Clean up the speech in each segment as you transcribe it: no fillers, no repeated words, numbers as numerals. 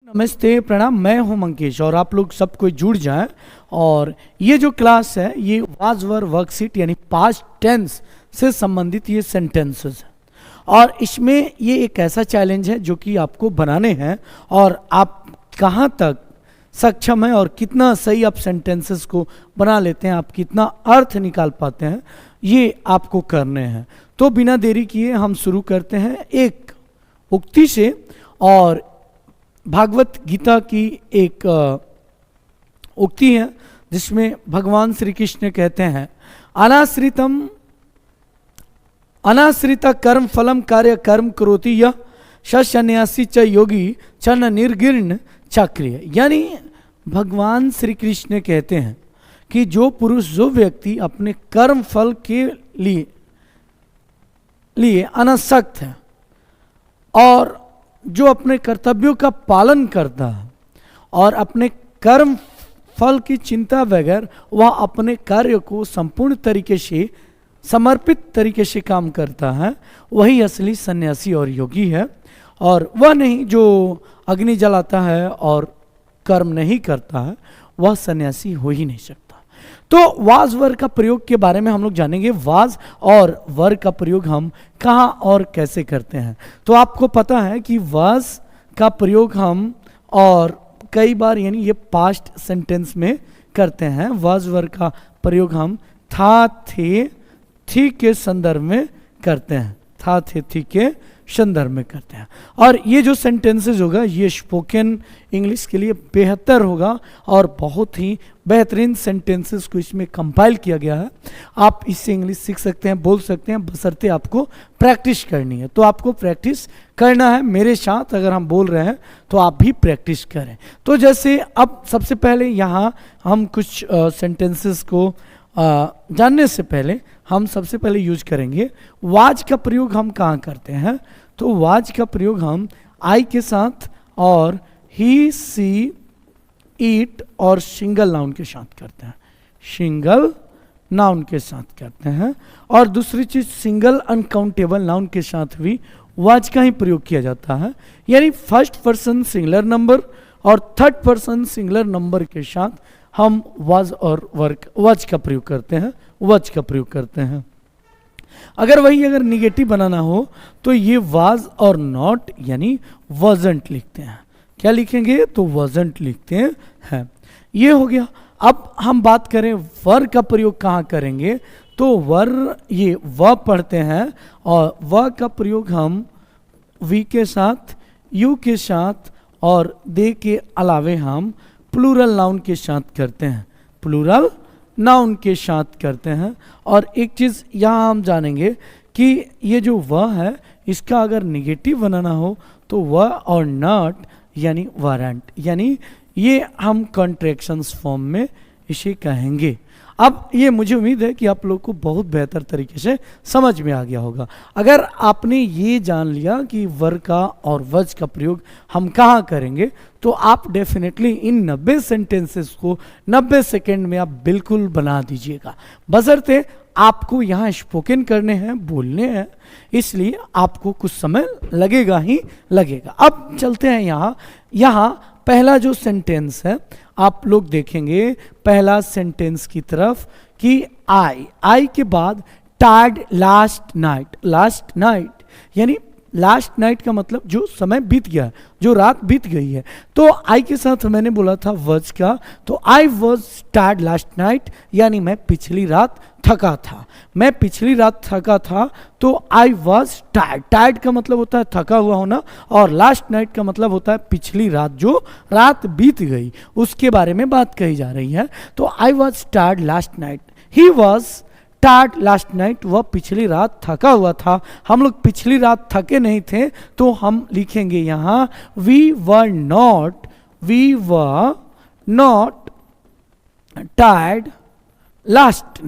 नमस्ते प्रणाम, मैं हूं मंकेश और आप लोग सब कोई जुड़ जाएं। और ये जो क्लास है ये वाज वर वर्कशीट यानी पास्ट टेंस से संबंधित ये सेंटेंसेस है। और इसमें ये एक ऐसा चैलेंज है जो कि आपको बनाने हैं और आप कहाँ तक सक्षम हैं और कितना सही आप सेंटेंसेस को बना लेते हैं, आप कितना अर्थ निकाल पाते हैं, ये आपको करने हैं। तो बिना देरी किए हम शुरू करते हैं एक उक्ति से। और भागवत गीता की एक उक्ति है जिसमें भगवान श्री कृष्ण कहते हैं, अनाश्रित कर्म फलम कार्य कर्म करोति यह सन्यासी च योगी च न निर्गीर्ण चक्रिय। यानी भगवान श्री कृष्ण कहते हैं कि जो पुरुष, जो व्यक्ति अपने कर्म फल के लिए अनासक्त है और जो अपने कर्तव्यों का पालन करता है और अपने कर्म फल की चिंता बगैर वह अपने कार्य को संपूर्ण तरीके से समर्पित तरीके से काम करता है, वही असली सन्यासी और योगी है। और वह नहीं जो अग्नि जलाता है और कर्म नहीं करता है, वह सन्यासी हो ही नहीं सकता। तो वाज वर का प्रयोग के बारे में हम लोग जानेंगे। वाज और वर का प्रयोग हम कहाँ और कैसे करते हैं। तो आपको पता है कि वाज का प्रयोग हम और कई बार यानी ये पास्ट सेंटेंस में करते हैं। वाज वर का प्रयोग हम था, थे, थी के संदर्भ में करते हैं। था, थे, थी के संदर्भ में करते हैं। और ये जो सेंटेंसेस होगा ये स्पोकन इंग्लिश के लिए बेहतर होगा और बहुत ही बेहतरीन सेंटेंसेस को इसमें कंपाइल किया गया है। आप इससे इंग्लिश सीख सकते हैं, बोल सकते हैं, बशर्ते आपको प्रैक्टिस करनी है। तो आपको प्रैक्टिस करना है मेरे साथ। अगर हम बोल रहे हैं तो आप भी प्रैक्टिस करें। तो जैसे अब सबसे पहले यहाँ हम कुछ सेंटेंसेस को जानने से पहले हम सबसे पहले यूज करेंगे वाज का प्रयोग। हम कहाँ करते हैं? तो वाज का प्रयोग हम आई के साथ और ही, सी, इट और सिंगल नाउन के साथ करते हैं। सिंगल नाउन के साथ करते हैं। और दूसरी चीज सिंगल अनकाउंटेबल नाउन के साथ भी वाज का ही प्रयोग किया जाता है। यानी फर्स्ट पर्सन सिंगुलर नंबर और थर्ड पर्सन सिंगुलर नंबर के साथ हम वाज और वाज का प्रयोग करते हैं, वाज का प्रयोग करते हैं। अगर निगेटिव बनाना हो तो ये वाज और नॉट यानी वजंट लिखते हैं। क्या लिखेंगे? तो वजंट लिखते हैं। ये हो गया। अब हम बात करें वर का प्रयोग कहाँ करेंगे। तो वर ये व पढ़ते हैं और व का प्रयोग हम वी के साथ, यू के साथ और दे के अलावे हम प्लूरल नाउन के साथ करते हैं। प्लूरल नाउन के साथ करते हैं। और एक चीज़ यहाँ हम जानेंगे कि ये जो वह है इसका अगर निगेटिव बनाना हो तो वह और नॉट यानी वारंट, यानी ये हम कॉन्ट्रैक्शंस फॉर्म में इसे कहेंगे। अब ये मुझे उम्मीद है कि आप लोग को बहुत बेहतर तरीके से समझ में आ गया होगा। अगर आपने ये जान लिया कि वर का और वज का प्रयोग हम कहाँ करेंगे तो आप डेफिनेटली इन 90 सेंटेंसेस को 90 सेकेंड में आप बिल्कुल बना दीजिएगा। बशर्ते आपको यहाँ स्पोकन करने हैं, बोलने हैं, इसलिए आपको कुछ समय लगेगा ही लगेगा। अब चलते हैं यहाँ पहला जो सेंटेंस है आप लोग देखेंगे पहला सेंटेंस की तरफ कि आई के बाद टायर्ड लास्ट नाइट यानी लास्ट नाइट का मतलब जो समय बीत गया, जो रात बीत गई है। तो आई के साथ मैंने बोला था वज का, तो I was tired last night यानी मैं पिछली रात थका था। मैं पिछली रात थका था तो आई वॉज टायर्ड। टायर्ड का मतलब होता है थका हुआ होना और लास्ट नाइट का मतलब होता है पिछली रात, जो रात बीत गई उसके बारे में बात कही जा रही है। तो I was tired last night, he was tired last night, वह पिछली रात थका हुआ था। हम लोग पिछली रात थके नहीं थे तो हम लिखेंगे यहाँ we were not tired last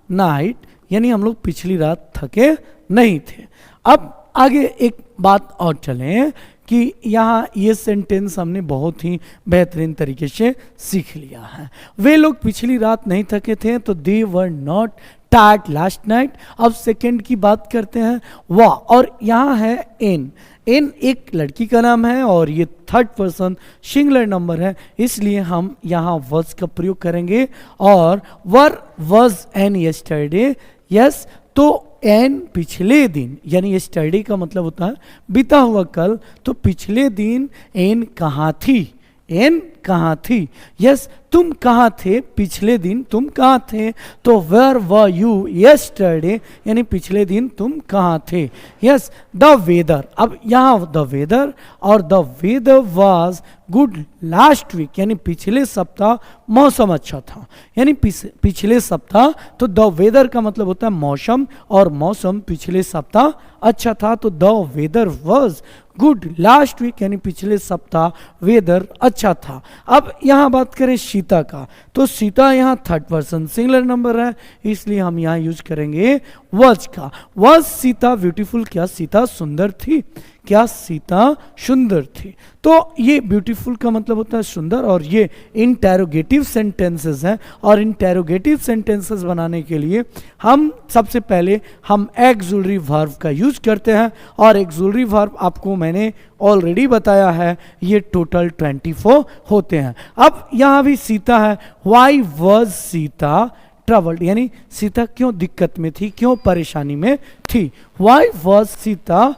night यानी हम लोग पिछली रात थके नहीं थे। अब आगे एक बात और चलें कि यहाँ ये सेंटेंस हमने बहुत ही बेहतरीन तरीके से सीख लिया है। वे लोग पिछली रात नहीं थके थे तो they were not tired last night. अब सेकंड की बात करते हैं वाह, और यहाँ है एन। एन एक लड़की का नाम है और ये थर्ड पर्सन सिंगुलर नंबर है, इसलिए हम यहाँ वॉज का प्रयोग करेंगे। और वर वॉज एन यस्टरडे, यस, तो एन पिछले दिन, यानी यस्टरडे का मतलब होता है बीता हुआ कल, तो पिछले दिन एन कहाँ थी, एन कहाँ थी, यस, तुम कहाँ थे पिछले दिन, तुम कहाँ थे, तो वेयर वर यू यस्टरडे, यानी पिछले दिन तुम कहाँ थे, यस। द वेदर, अब यहाँ द वेदर, और the weather was good last week, यानी पिछले सप्ताह मौसम अच्छा था, यानी पिछले सप्ताह, तो द वेदर का मतलब होता है मौसम, और मौसम पिछले सप्ताह अच्छा था, तो the weather was good last week, यानी पिछले सप्ताह वेदर अच्छा था। अब यहाँ बात करें सीता का, तो सीता यहाँ थर्ड पर्सन सिंगुलर नंबर है, इसलिए हम यहाँ यूज करेंगे वॉज का। वॉज सीता ब्यूटीफुल, क्या सीता सुंदर थी, क्या सीता सुंदर थी। तो ये ब्यूटीफुल का मतलब होता है सुंदर, और ये इंटेरोगेटिव सेंटेंसेस हैं, और इंटेरोगेटिव सेंटेंसेस बनाने के लिए हम सबसे पहले हम एक्सुलरी वर्ब का यूज करते हैं, और एक्सुलरी वर्ब आपको मैंने ऑलरेडी बताया है, ये टोटल 24 होते हैं। अब यहाँ भी सीता है, वाई वॉज सीता ट्रबल्ड, यानी सीता क्यों दिक्कत में थी, क्यों परेशानी में थी। Why was Sita,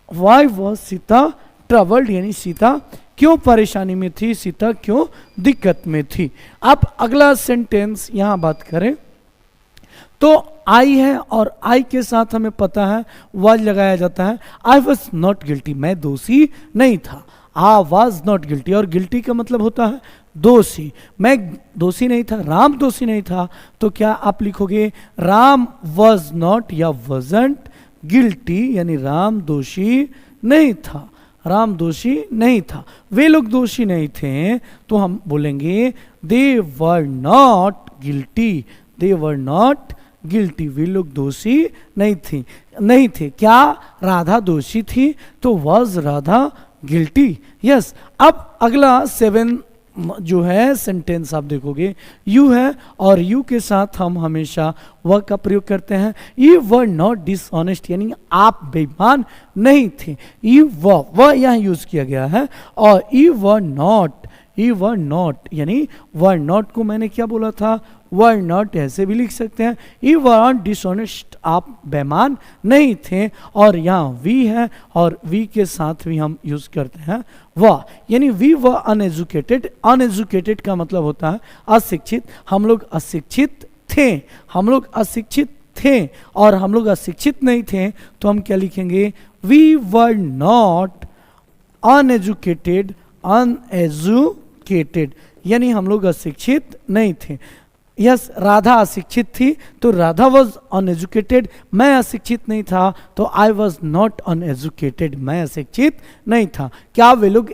why was Sita troubled, यानी सीता क्यों परेशानी में थी, सीता क्यों दिक्कत में थी। अब अगला सेंटेंस यहाँ बात करें तो आई है, और आई के साथ हमें पता है वाज लगाया जाता है। आई वॉज नॉट गिल्टी, मैं दोषी नहीं था, आ वाज नॉट गिल्टी, और गिल्टी का मतलब होता है दोषी, मैं दोषी नहीं था, राम दोषी नहीं था, तो क्या आप लिखोगे राम वॉज नॉट या वॉजंट गिल्टी, यानी राम दोषी नहीं था, राम दोषी नहीं था, वे लोग दोषी नहीं थे, तो हम बोलेंगे they were not guilty, they were not guilty, वे लोग दोषी नहीं थे। क्या राधा दोषी थी, तो वॉज राधा गिल्टी, यस। अब अगला 7 जो है सेंटेंस आप देखोगे यू है, और यू के साथ हम हमेशा वह का प्रयोग करते हैं। यू वर नॉट डिसऑनेस्ट, यानी आप बेईमान नहीं थे, यू वह यहाँ यूज किया गया है। और यू वर नॉट, यानी वर नॉट को मैंने क्या बोला था, वर नॉट ऐसे भी लिख सकते हैं, यू वर डिसऑनेस्ट, आप बेईमान नहीं थे। और यहाँ वी है, और वी के साथ भी हम यूज करते हैं वह, यानी वी वर अनएजुकेटेड। अनएजुकेटेड का मतलब होता है अशिक्षित, हम लोग अशिक्षित थे, हम लोग अशिक्षित थे, और हम लोग अशिक्षित नहीं थे, तो हम क्या लिखेंगे, we were not uneducated, uneducated, यानी हम लोग अशिक्षित नहीं थे। यस, राधा अशिक्षित थी, तो राधा वॉज अनएजुकेटेड, मैं अशिक्षित नहीं था, तो आई वॉज नॉट अनएजुकेटेड, मैं अशिक्षित नहीं था। क्या वे लोग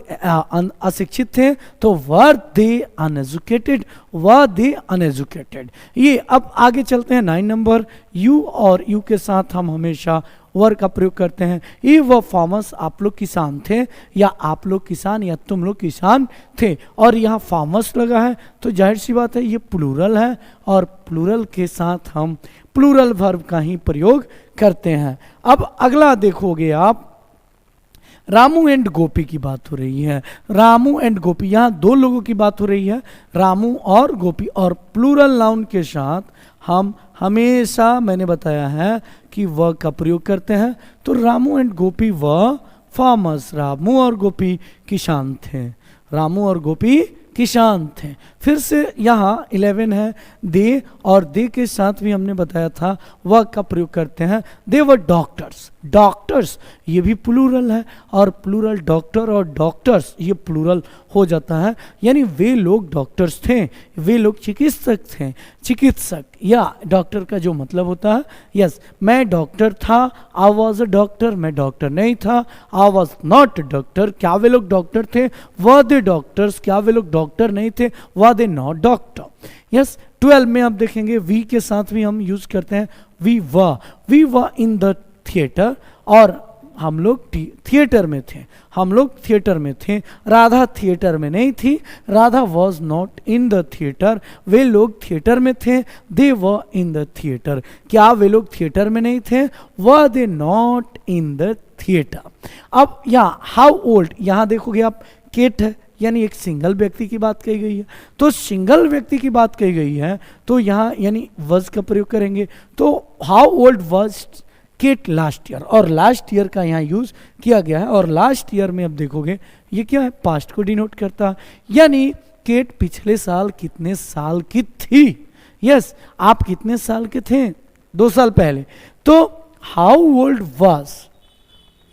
अशिक्षित थे, तो वर दे अनएजुकेटेड, वर दे अनएजुकेटेड। ये अब आगे चलते हैं 9 नंबर, यू, और यू के साथ हम हमेशा वर का प्रयोग करते हैं। ये वह फार्मर्स, आप लोग किसान थे, या आप लोग किसान, या तुम लोग किसान थे, और यहाँ फार्मर्स लगा है, तो जाहिर सी बात है ये प्लूरल है, और प्लूरल के साथ हम प्लूरल वर्ब का ही प्रयोग करते हैं। अब अगला देखोगे आप, रामू एंड गोपी की बात हो रही है। रामू एंड गोपी, यहाँ 2 लोगों की बात हो रही है, रामू और गोपी, और प्लूरल नाउन के साथ हम हमेशा, मैंने बताया है कि वह का प्रयोग करते हैं। तो रामू एंड गोपी वह फार्मर्स, रामू और गोपी किसान थे, रामू और गोपी किसान थे। फिर से यहाँ 11 है दे, और दे के साथ भी हमने बताया था वह का प्रयोग करते हैं। दे वर डॉक्टर्स, डॉक्टर्स ये भी प्लूरल है, और प्लूरल डॉक्टर और डॉक्टर्स ये प्लूरल हो जाता है, यानी वे लोग डॉक्टर्स थे, वे लोग चिकित्सक थे, चिकित्सक, या डॉक्टर का जो मतलब होता है, यस, मैं डॉक्टर था, आई वॉज अ डॉक्टर, मैं डॉक्टर नहीं था, आई वॉज नॉट डॉक्टर, क्या वे लोग डॉक्टर थे, वर दे डॉक्टर्स, क्या वे लोग डॉक्टर नहीं थे, were they not doctor, yes. 12 में आप देखेंगे वी के साथ भी हम यूज करते हैं, we were in the theatre, और हम लोग थिएटर में थे, हम लोग थिएटर में थे। राधा थिएटर में नहीं थी, Radha was not in the theatre, वे लोग थिएटर में थे, दे वर इन द थिएटर। क्या वे लोग थिएटर में नहीं थे? Were they not in the theatre. अब यहाँ हाउ ओल्ड, यहाँ देखोगे आप केट है, यानी एक सिंगल व्यक्ति की बात कही गई है। तो सिंगल व्यक्ति की बात कही गई है तो यहाँ यानी वज का प्रयोग करेंगे। तो हाउ ओल्ड वज केट लास्ट ईयर, और लास्ट ईयर का यहाँ यूज किया गया है। और लास्ट ईयर में अब देखोगे ये क्या है, पास्ट को डिनोट करता है, यानी केट पिछले साल कितने साल की थी। यस, आप कितने साल के थे? 2 साल पहले। तो हाउ ओल्ड वाज,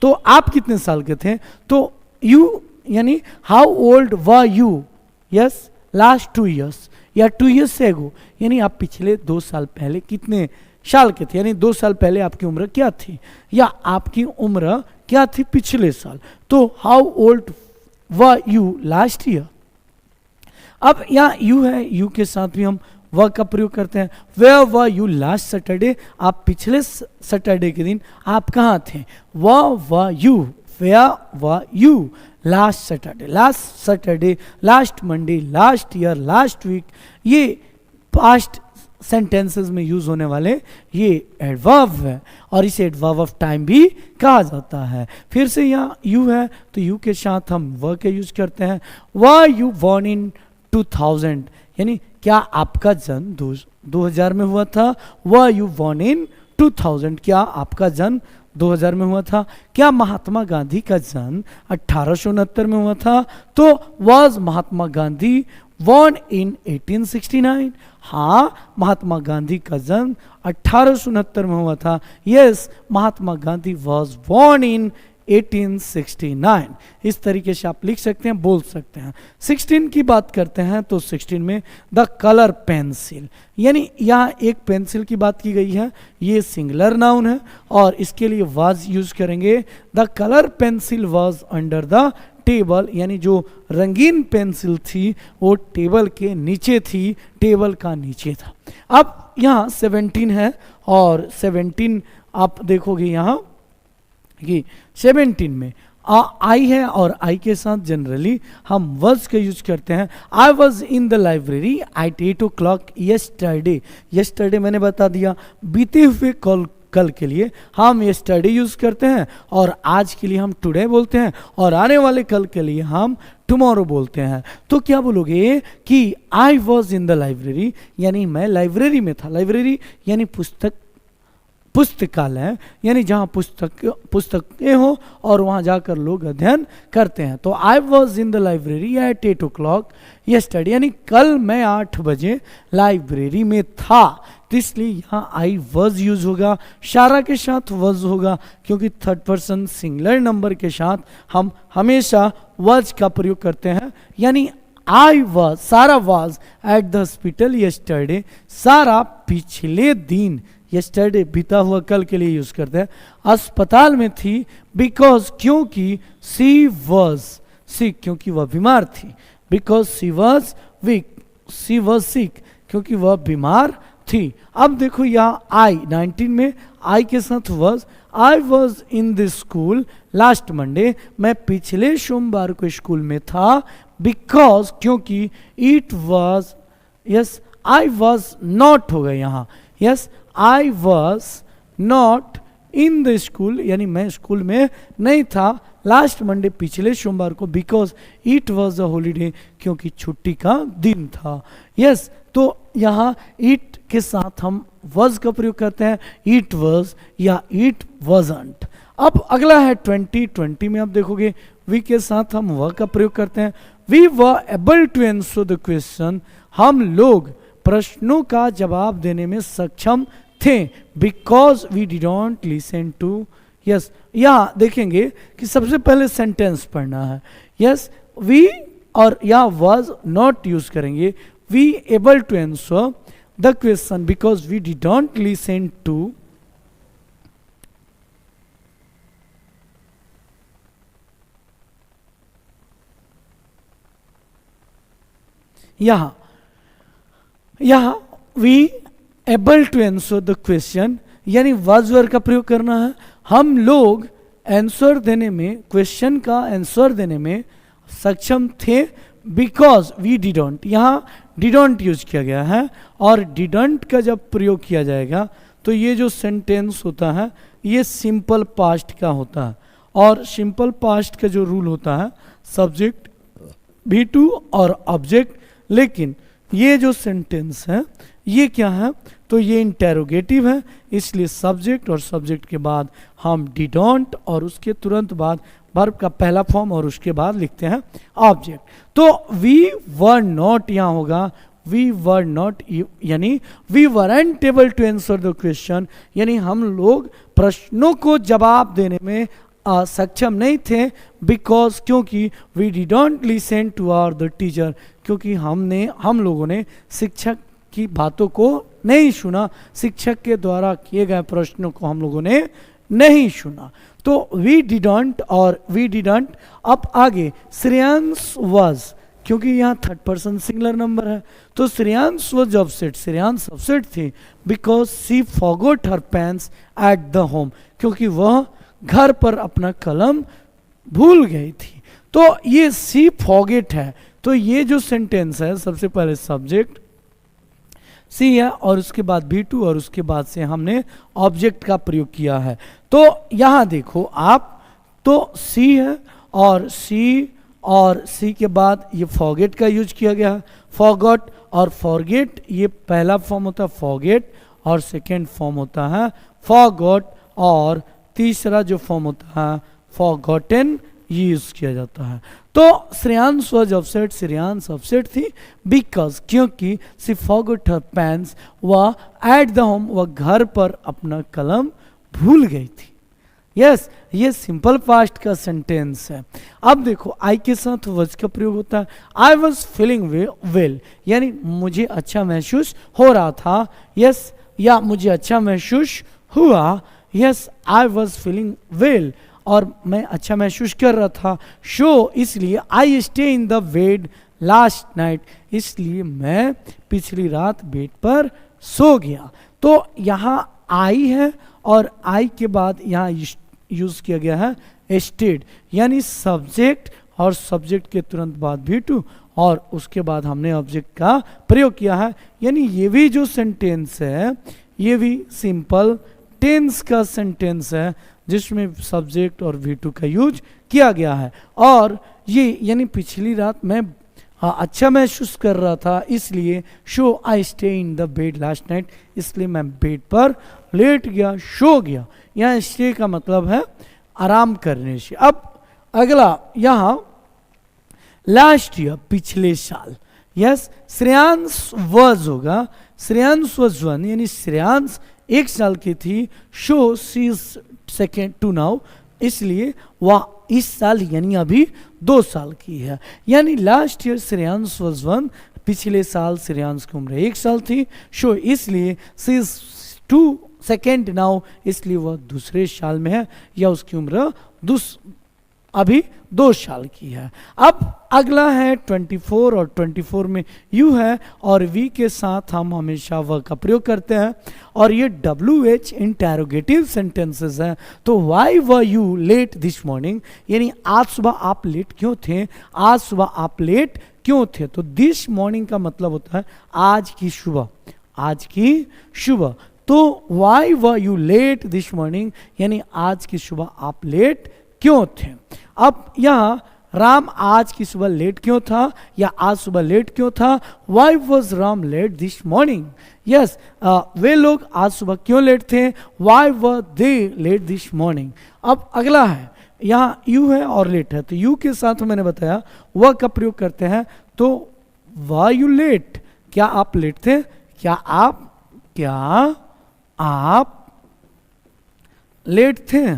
तो आप कितने साल के थे? तो यू यानी how old were you, yes, last 2 years या 2 ईयर्स से एगो, यानी आप पिछले 2 साल पहले कितने साल के थे, यानी 2 साल पहले आपकी उम्र क्या थी, या आपकी उम्र क्या थी पिछले साल। तो how old were you last year. अब यहाँ यू है, यू के साथ भी हम वह का प्रयोग करते हैं। Where were you last Saturday, आप पिछले सैटरडे के दिन आप कहाँ थे। Were you, where were you last Saturday, last Saturday, last Monday, last year, last week, ये पास्ट सेंटेंसेस में यूज होने वाले ये एडवर्ब है, और इसे एडवर्ब ऑफ टाइम भी कहा जाता है। फिर से यहाँ यू है तो यू के साथ हम वर के यूज करते हैं। वर यू बॉर्न इन 2000, यानी क्या आपका जन्म 2000 में हुआ था। वर यू बॉर्न इन 2000, क्या आपका जन्म 2000 में हुआ था। क्या महात्मा गांधी का जन्म 1869 में हुआ था। तो was Mahatma Gandhi born in 1869, हाँ महात्मा गांधी का जन्म 1869 में हुआ था। Yes, Mahatma Gandhi was born in 1869। इस तरीके से आप लिख सकते हैं, बोल सकते हैं। 16 की बात करते हैं तो 16 में द कलर पेंसिल, यानी यहाँ एक पेंसिल की बात की गई है, ये सिंगुलर नाउन है और इसके लिए वाज यूज करेंगे। The colour pencil was under the table, यानी जो रंगीन पेंसिल थी वो टेबल के नीचे थी, टेबल का नीचे था। अब यहाँ 17 है और 17 आप देखोगे यहाँ कि 17 में आई है और आई के साथ जनरली हम वज का यूज करते हैं। I was in the library at 8 o'clock yesterday। Yesterday मैंने बता दिया, बीते हुए कल के लिए हम यस्टरडे यूज करते हैं, और आज के लिए हम टुडे बोलते हैं, और आने वाले कल के लिए हम टुमारो बोलते हैं। तो क्या बोलोगे कि I was in the library, यानी मैं लाइब्रेरी में था। लाइब्रेरी यानी पुस्तकालय, यानी जहाँ पुस्तकें हो और वहाँ जाकर लोग अध्ययन करते हैं। तो I was in the library at 8 o'clock yesterday, यानी कल मैं 8 बजे लाइब्रेरी में था। तो इसलिए यहाँ आई वॉज यूज होगा, शारा के साथ वॉज होगा, क्योंकि थर्ड पर्सन सिंगुलर नंबर के साथ हम हमेशा वॉज का प्रयोग करते हैं। यानी आई वॉज, सारा was at the hospital yesterday, सारा पिछले दिन, yesterday बीता हुआ कल के लिए यूज करते हैं, अस्पताल में थी। बिकॉज, क्योंकि, सी वॉज सिक, क्योंकि वह बीमार थी। Because she was weak, she was sick, क्योंकि वह बीमार थी। अब देखो यहाँ आई 19 में आई के साथ was. I was in the school last Monday, मैं पिछले सोमवार को स्कूल में था। बिकॉज, क्योंकि, it was, yes I was not हो गए यहाँ, yes I was not in the school, यानी मैं स्कूल में नहीं था लास्ट मंडे, पिछले सोमवार को। Because it was a holiday, क्योंकि छुट्टी का दिन था। यस, तो यहाँ इट के साथ हम वॉज का प्रयोग करते हैं, इट वॉज या इट वॉजंट। अब अगला है 20 में आप देखोगे वी के साथ हम वह का प्रयोग करते हैं। We were able to answer the question, हम लोग प्रश्नों का जवाब देने में सक्षम थे। Because we didn't listen to, yes यहाँ देखेंगे कि सबसे पहले सेंटेंस पढ़ना है। यस, वी और यहाँ वॉज नॉट यूज करेंगे। We able to answer the question because we didn't listen to, यहाँ we able to answer the question, यानी वाज वर का प्रयोग करना है। हम लोग आंसर देने में, क्वेश्चन का आंसर देने में सक्षम थे, बिकॉज वी डिडोंट, यहाँ डिडोंट यूज किया गया है। और डिडोंट का जब प्रयोग किया जाएगा तो ये जो सेंटेंस होता है ये सिंपल पास्ट का होता है, और सिंपल पास्ट का जो रूल होता है सब्जेक्ट V2 और ऑब्जेक्ट। लेकिन ये जो सेंटेंस है ये क्या है, तो ये इंटेरोगेटिव है, इसलिए सब्जेक्ट और सब्जेक्ट के बाद हम डिडोंट और उसके तुरंत बाद वर्ब का पहला फॉर्म और उसके बाद लिखते हैं ऑब्जेक्ट। तो वी वर नॉट यहाँ होगा वी वर नॉट, यानी we weren't able to answer the question, यानी हम लोग प्रश्नों को जवाब देने में सक्षम नहीं थे, बिकॉज क्योंकि we didn't listen to our the teacher, क्योंकि हम लोगों ने शिक्षक की बातों को नहीं सुना, शिक्षक के द्वारा किए गए प्रश्नों को हम लोगों ने नहीं सुना। तो वी डिडोंट और वी डिडोंट। अब आगे श्रेयांश वाज, क्योंकि यहाँ थर्ड पर्सन सिंगुलर नंबर है, तो Shreyansh was upset, Shreyansh upset थी, because she forgot her pens at the home, क्योंकि वह घर पर अपना कलम भूल गई थी। तो ये सी फॉरगेट है, तो ये जो सेंटेंस है सबसे पहले सब्जेक्ट सी है और उसके बाद V2 और उसके बाद से हमने ऑब्जेक्ट का प्रयोग किया है। तो यहाँ देखो आप, तो सी है और सी के बाद ये फॉरगेट का यूज किया गया है, फॉरगॉट और फॉरगेट, ये पहला फॉर्म होता है फॉरगेट और सेकेंड फॉर्म होता है फॉरगॉट, और तीसरा जो फॉर्म होता है फॉरगॉटन ये यूज किया जाता है। तो Shreyansh was upset, Shreyansh upset थी, बिकॉज क्योंकि शी फॉरगॉट हर पेन्स, वह एट द होम, वह घर पर अपना कलम भूल गई थी। यस, ये सिंपल पास्ट का सेंटेंस है। अब देखो आई के साथ वॉज का प्रयोग होता है, आई वॉज फीलिंग वेल, यानी मुझे अच्छा महसूस हो रहा था। यस, या मुझे अच्छा महसूस हुआ। Yes, I was feeling well, और मैं अच्छा महसूस कर रहा था। शो, इसलिए I stay in the bed last night, इसलिए मैं पिछली रात बेड पर सो गया। तो यहाँ आई है और आई के बाद यहाँ यूज किया गया है स्टेड, यानी सब्जेक्ट और सब्जेक्ट के तुरंत बाद V2 और उसके बाद हमने ऑब्जेक्ट का प्रयोग किया है। यानी ये भी जो सेंटेंस है ये भी सिंपल टेंस का सेंटेंस है जिसमें सब्जेक्ट और V2 का यूज किया गया है। और ये यानी पिछली रात मैं अच्छा महसूस कर रहा था, इसलिए show I stay in the bed last night, इसलिए मैं बेड पर लेट गया, सो गया। यहाँ स्टे का मतलब है आराम करने से। अब अगला यहाँ लास्ट ईयर, पिछले साल। यस, श्रेयांश वाज होगा, श्रेयांश वाज 1, यानी श्रेयांश 1 साल की थी। So she is second to now, इसलिए वह इस साल यानी अभी 2 साल की है। यानी लास्ट ईयर श्रेयांश वाज 1, पिछले साल श्रेयांश की उम्र 1 साल थी। शो, इसलिए शी इज 2 सेकेंड नाउ, इसलिए वह दूसरे साल में है, या उसकी उम्र अभी 2 साल की है। अब अगला है 24 और 24 में यू है और वी के साथ हम हमेशा वह का प्रयोग करते हैं और ये WH इंटेरोगेटिव सेंटेंसेस हैं। तो why were you let this morning, यानी आज सुबह आप लेट क्यों थे, आज सुबह आप लेट क्यों थे। तो दिस मॉर्निंग का मतलब होता है आज की सुबह, आज की सुबह। तो why were you let this morning, यानी आज की सुबह आप लेट क्यों थे। अब यहाँ राम आज की सुबह लेट क्यों था या आज सुबह लेट क्यों था। Why was Ram late this morning. Yes, वे लोग आज सुबह क्यों लेट थे, why were they late this morning. अब अगला है, यहाँ यू है और लेट है, तो यू के साथ मैंने बताया वह का प्रयोग करते हैं। तो वाई यू लेट, क्या आप लेट थे, क्या आप लेट थे,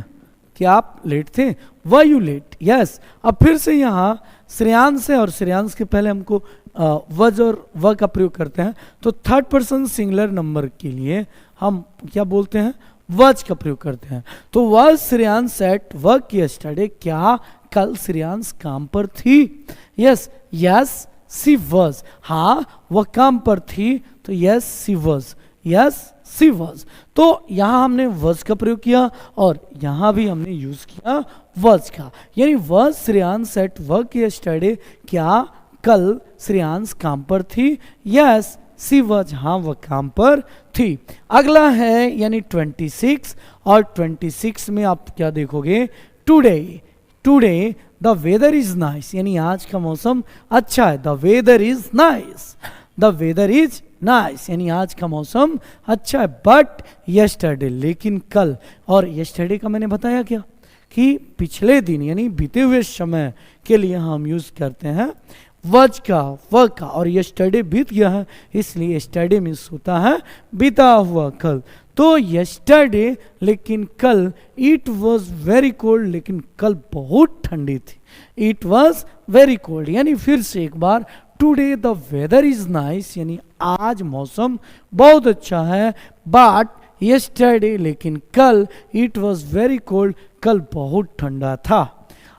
क्या आप लेट थे, वर यू लेट। यस, अब फिर से यहाँ श्रेयांश है और श्रेयांश के पहले हमको वज और व का प्रयोग करते हैं। तो थर्ड पर्सन सिंगुलर नंबर के लिए हम क्या बोलते हैं, वज का प्रयोग करते हैं। तो वह श्रेयांश एट वर्क यस्टरडे, क्या कल श्रेयांश काम पर थी। यस, यस सी वज, हाँ वह काम पर थी, तो यस सी वज, यस सी वॉज। तो यहाँ हमने वॉज का प्रयोग किया और यहाँ भी हमने यूज किया वॉज का, यानी was Shreyansh at work yesterday, क्या कल श्रेयांश काम पर थी? यस सी वॉज, हाँ वह काम पर थी। अगला है यानी 26, और 26 में आप क्या देखोगे? Today, today the weather is nice, यानी आज का मौसम अच्छा है। The weather is nice, the weather is nice, यानी आज का मौसम अच्छा है। बट यस्टरडे, लेकिन कल, और यस्टरडे का मैंने बताया क्या कि पिछले दिन यानी बीते हुए समय के लिए हम यूज करते हैं वज का, व का, और यस्टरडे बीत गया है इसलिए यस्टरडे मीन्स होता है बीता हुआ कल। तो यस्टरडे लेकिन कल, इट वॉज वेरी कोल्ड, लेकिन कल बहुत ठंडी थी। इट वॉज वेरी कोल्ड, यानी फिर से एक बार today the weather is nice, यानी आज मौसम बहुत अच्छा है। बट यस्टरडे, लेकिन कल, इट वॉज वेरी कोल्ड, कल बहुत ठंडा था।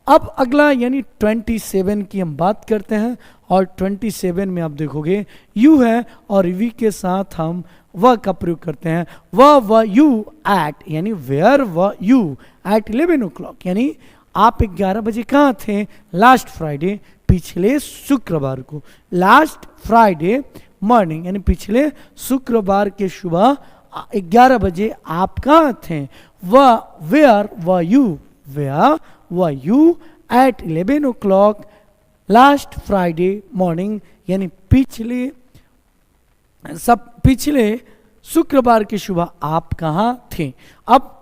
अब अगला यानी 27 की हम बात करते हैं, और 27 में आप देखोगे यू है और वी के साथ हम वह का प्रयोग करते हैं। वह यू एट, यानी where were you at 11 o'clock, यानी आप 11 बजे कहाँ थे? लास्ट फ्राइडे, पिछले शुक्रवार को। लास्ट फ्राइडे मॉर्निंग, यानी पिछले शुक्रवार के सुबह 11 बजे आप कहाँ थे? Where were you, where were you at 11 o'clock last Friday morning, यानी पिछले शुक्रवार की सुबह आप कहाँ थे? अब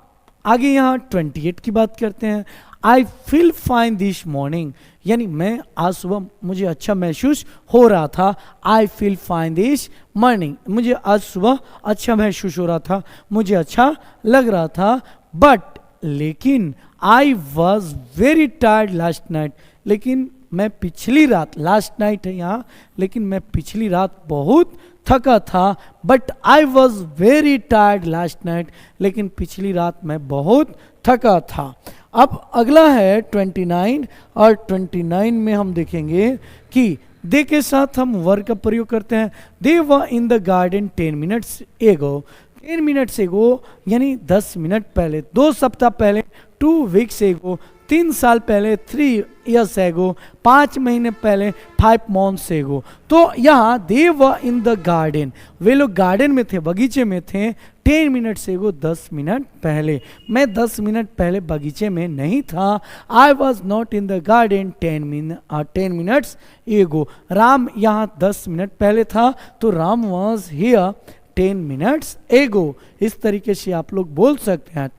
आगे यहाँ 28 की बात करते हैं। I feel fine this morning, यानी मैं आज सुबह मुझे अच्छा महसूस हो रहा था। I feel fine this morning, मुझे आज सुबह अच्छा महसूस हो रहा था, मुझे अच्छा लग रहा था। बट लेकिन I was very tired last night, लेकिन मैं पिछली रात, लास्ट नाइट है यहाँ, लेकिन मैं पिछली रात बहुत थका था। But I was very tired last night, लेकिन पिछली रात मैं बहुत थका था। अब अगला है 29, और 29 में हम देखेंगे कि दे के साथ हम वर का प्रयोग करते हैं। They were in the garden 10 minutes एगो, 10 minutes एगो यानी 10 मिनट पहले, 2 सप्ताह पहले, 2 weeks एगो, 3 साल पहले, 3 years एगो, 5 महीने पहले, 5 months एगो। तो यहाँ दे वर इन द गार्डन, वे लोग गार्डन में थे, बगीचे में थे। 10 minutes एगो, 10 मिनट पहले, मैं 10 मिनट पहले बगीचे में नहीं था। I was not in the garden 10 minutes एगो। राम यहाँ 10 मिनट पहले था, तो राम वॉज हियर 10 minutes एगो। इस तरीके से आप लोग बोल सकते हैं।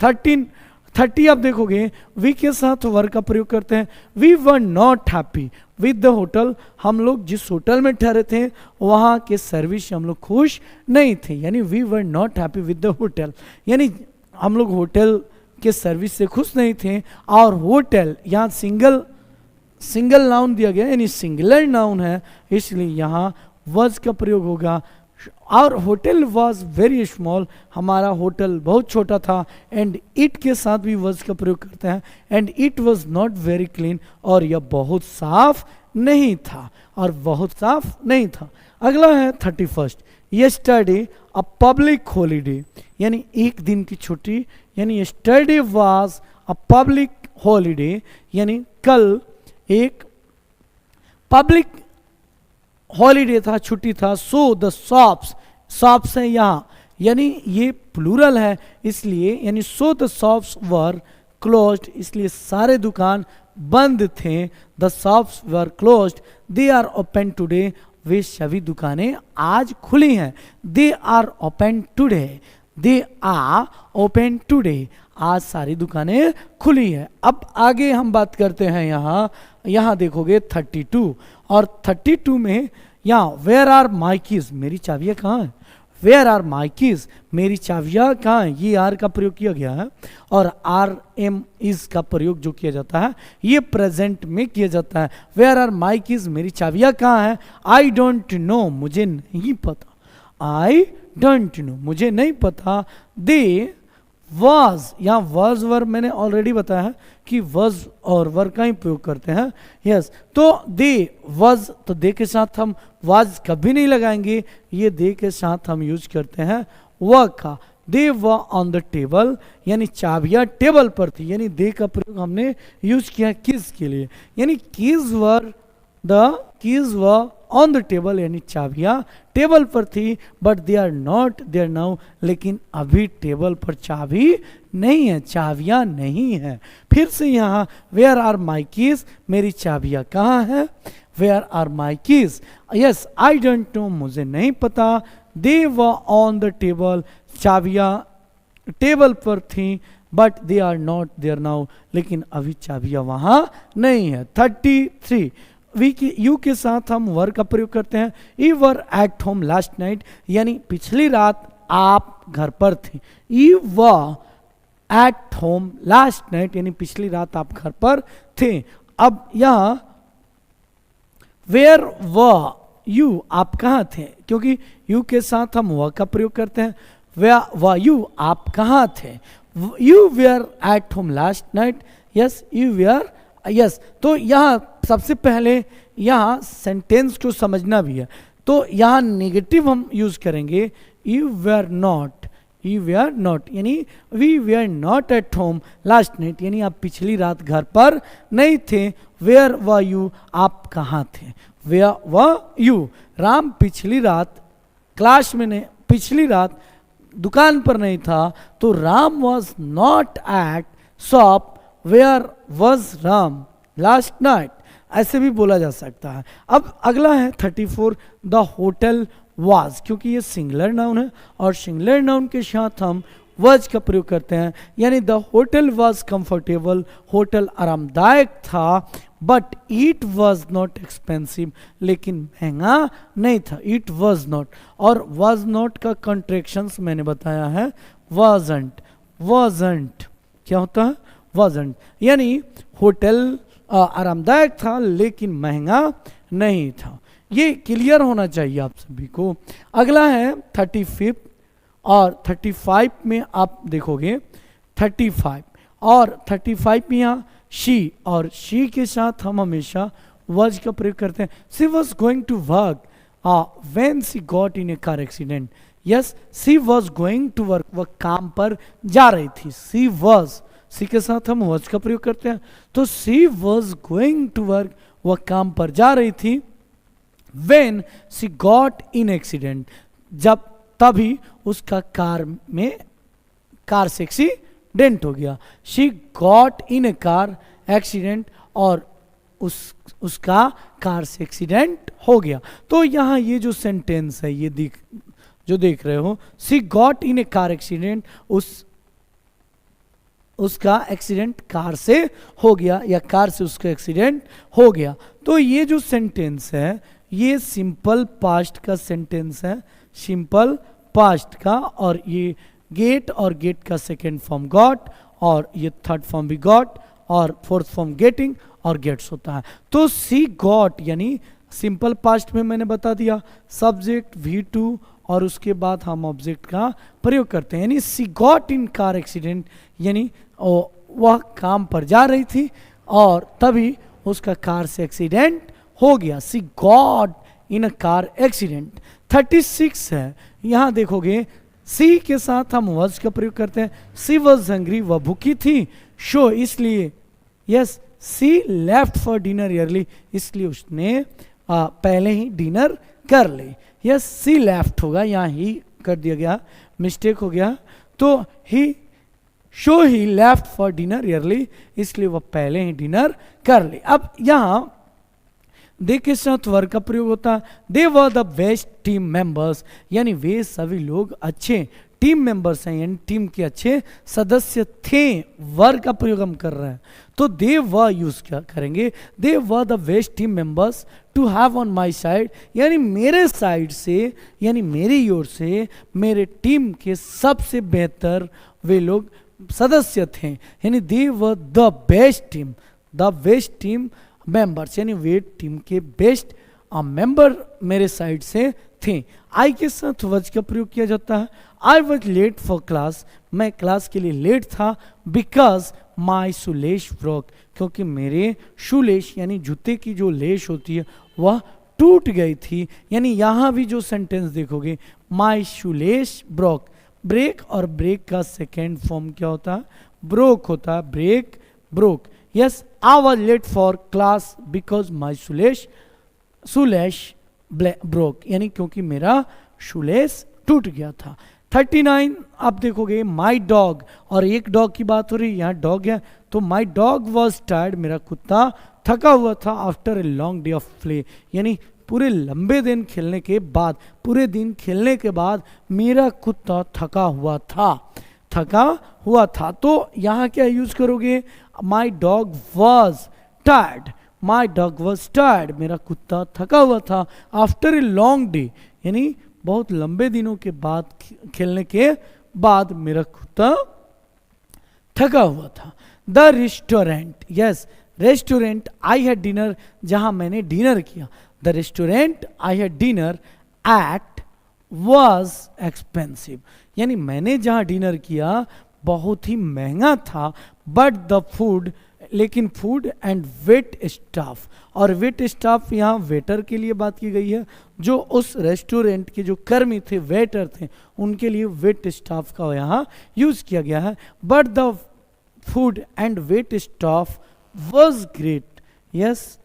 30 आप देखोगे वी के साथ वर का प्रयोग करते हैं। We were not happy with the hotel, हम लोग जिस होटल में ठहरे थे वहाँ के सर्विस से हम लोग खुश नहीं थे, यानी we were not happy with the hotel, यानी हम लोग होटल के सर्विस से खुश नहीं थे। और होटल यहाँ सिंगल नाउन दिया गया, यानी सिंगुलर नाउन है, इसलिए यहाँ वॉज का प्रयोग होगा। और होटल वॉज वेरी स्मॉल, हमारा होटल बहुत छोटा था। एंड इट के साथ भी वॉज का प्रयोग करते हैं। And it was not very clean, और यह बहुत साफ नहीं था, और बहुत साफ नहीं था। अगला है 31, यस्टरडे अ पब्लिक हॉलीडे, यानी एक दिन की छुट्टी, यानी yesterday was a public holiday, यानी कल एक पब्लिक हॉलीडे था, छुट्टी था। सो द शॉप्स है यहाँ, यानी ये प्लूरल है इसलिए, यानी so the shops were closed, इसलिए सारे दुकान बंद थे। The shops were closed, they are open today, वे सभी दुकानें आज खुली हैं। They are open today, they are open today, आज सारी दुकानें खुली है। अब आगे हम बात करते हैं यहाँ देखोगे 32, और 32 में यहाँ वेयर आर माई कीज, मेरी चाबियाँ कहाँ हैं? वेयर आर माई कीज, मेरी चाबियाँ कहाँ हैं? ये आर का प्रयोग किया गया है, और आर एम इज का प्रयोग जो किया जाता है ये प्रेजेंट में किया जाता है। वेयर आर माई कीज, मेरी चाबियाँ कहाँ हैं? आई डोंट नो, मुझे नहीं पता। आई डोंट नो, मुझे नहीं पता। दे वॉज, यहाँ वॉज वर मैंने ऑलरेडी बताया है कि वॉज और वर का ही प्रयोग करते हैं। यस, तो दे वॉज, तो दे के साथ हम वॉज कभी नहीं लगाएंगे, ये दे के साथ हम यूज करते हैं वह खा। दे व ऑन द टेबल, यानी चाबियां टेबल पर थी, यानी दे का प्रयोग हमने यूज किया किस के लिए, यानी keys were on the table, यानी चाबियां टेबल पर थी, but they are not there now, लेकिन अभी टेबल पर चाबी नहीं है, चाबियां नहीं है। फिर से यहाँ वेयर आर माई कीज, मेरी चाबियां कहाँ है, where are my keys, yes I don't know, मुझे नहीं पता, they were on the table, चाबियां टेबल पर थी, but they are not there now, लेकिन अभी चाबियां वहां नहीं है। 33 यू के साथ हम वर का प्रयोग करते हैं। You were at home last night, यानी पिछली रात आप घर पर थे। You were at home last night, यानी पिछली रात आप घर पर थे। अब यहां वेयर वर यू, आप कहाँ थे, क्योंकि यू के साथ हम वर का प्रयोग करते हैं। वर यू, आप कहाँ थे, you were at home last night, yes you were, yes. तो यहाँ सबसे पहले यहाँ सेंटेंस को समझना भी है, तो यहाँ नेगेटिव हम यूज करेंगे, you were not, you were not, यानी we were not at home last night, यानी आप पिछली रात घर पर नहीं थे। वेयर वर यू, आप कहाँ थे, वेयर वर यू, राम पिछली रात क्लास में नहीं, पिछली रात दुकान पर नहीं था, तो Ram was not at shop, where was Ram last night, ऐसे भी बोला जा सकता है। अब अगला है 34, द होटल वाज, क्योंकि ये सिंगुलर नाउन है और सिंगुलर नाउन के साथ हम वाज का प्रयोग करते हैं, यानी the hotel was comfortable, hotel आरामदायक था, but it was not expensive, लेकिन महंगा नहीं था, इट वाज नॉट, और वाज नॉट का कॉन्ट्रैक्शंस मैंने बताया है, वाजंट, वाजंट क्या होता है, वाजंट, यानी होटल आरामदायक था लेकिन महंगा नहीं था। ये क्लियर होना चाहिए आप सभी को। अगला है 35 और 35 में आप देखोगे 35 और 35 में यहाँ शी, और शी के साथ हम हमेशा वॉज का प्रयोग करते हैं। She was going to work when she got in a car accident, yes she was going to work, वह काम पर जा रही थी, शी वॉज, सी के साथ हम वॉज का प्रयोग करते हैं, तो she was going to work, वह काम पर जा रही थी। When she got in accident, जब तभी उसका कार से एक्सीडेंट हो गया। She got in a car accident, और उसका कार से एक्सीडेंट हो गया। तो यहाँ ये जो सेंटेंस है, ये जो देख रहे हो, she got in a car accident, उसका एक्सीडेंट कार से हो गया, या कार से उसका एक्सीडेंट हो गया। तो ये जो सेंटेंस है ये सिंपल पास्ट का सेंटेंस है, सिंपल पास्ट का, और ये गेट और गेट का सेकेंड फॉर्म गॉट, और ये थर्ड फॉर्म भी गॉट, और फोर्थ फॉर्म गेटिंग और गेट्स होता है। तो सी गॉट यानी सिंपल पास्ट में मैंने बता दिया, सब्जेक्ट V2 और उसके बाद हम ऑब्जेक्ट का प्रयोग करते हैं, यानी सी गॉट इन कार एक्सीडेंट, यानी वह काम पर जा रही थी और तभी उसका कार से एक्सीडेंट हो गया। She got in a car accident. 36 है, यहाँ देखोगे सी के साथ हम वॉज का प्रयोग करते हैं। सी वॉज हंग्री, वह भूखी थी, शो इसलिए, yes she left for dinner early, इसलिए उसने पहले ही डिनर कर ली। यस सी लेफ्ट होगा, यहाँ ही कर दिया गया, मिस्टेक हो गया, तो he show he left for dinner early, इसलिए वह पहले ही डिनर कर ली। अब यहाँ दे के साथ वर का प्रयोग होता है। They were the best team members, यानी वे सभी लोग अच्छे टीम मेंबर्स हैं, यानी टीम के अच्छे सदस्य थे। वर का प्रयोग हम कर रहे हैं तो दे वर यूज क्या करेंगे, they were the best team members to have on my side, यानी मेरे साइड से, यानी मेरी ओर से मेरे टीम के सबसे बेहतर वे लोग सदस्य थे, यानी they were the best team members, यानी वे टीम के बेस्ट मेंबर मेरे साइड से थे। आई के साथ वज का प्रयोग किया जाता है। I was late for class, मैं क्लास के लिए लेट था, बिकॉज माई शूलेश ब्रोक, क्योंकि मेरे शूलेश यानी जूते की जो लेश होती है वह टूट गई थी। यानी यहाँ भी जो सेंटेंस देखोगे, माई शूलेश ब्रोक, ब्रेक, और ब्रेक का सेकेंड फॉर्म क्या होता है? ब्रोक होता है, break, broke. Yes, I was late for class because my shoelace broke, यानी क्योंकि मेरा शुलेस टूट गया था। 39 आप देखोगे माई डॉग, और एक डॉग की बात हो रही है, यहाँ डॉग है, तो माई डॉग वॉज टायर्ड, मेरा कुत्ता थका हुआ था, after a long day of play, यानी पूरे लंबे दिन खेलने के बाद, पूरे दिन खेलने के बाद मेरा कुत्ता थका हुआ था, थका हुआ था। तो यहाँ क्या यूज करोगे? My dog was tired, my dog was tired, मेरा कुत्ता थका हुआ था, आफ्टर ए लॉन्ग डे, यानी बहुत लंबे दिनों के बाद, खेलने के बाद मेरा कुत्ता थका हुआ था। The restaurant, yes restaurant I had dinner, जहां मैंने डिनर किया, the restaurant I had dinner at was expensive, यानी मैंने जहां डिनर किया बहुत ही महंगा था, बट द फूड, लेकिन फूड एंड वेट स्टाफ, और वेट स्टाफ यहाँ वेटर के लिए बात की गई है, जो उस रेस्टोरेंट के जो कर्मी थे, वेटर थे, उनके लिए वेट स्टाफ का यहाँ यूज किया गया है। But the food and wait staff was great, yes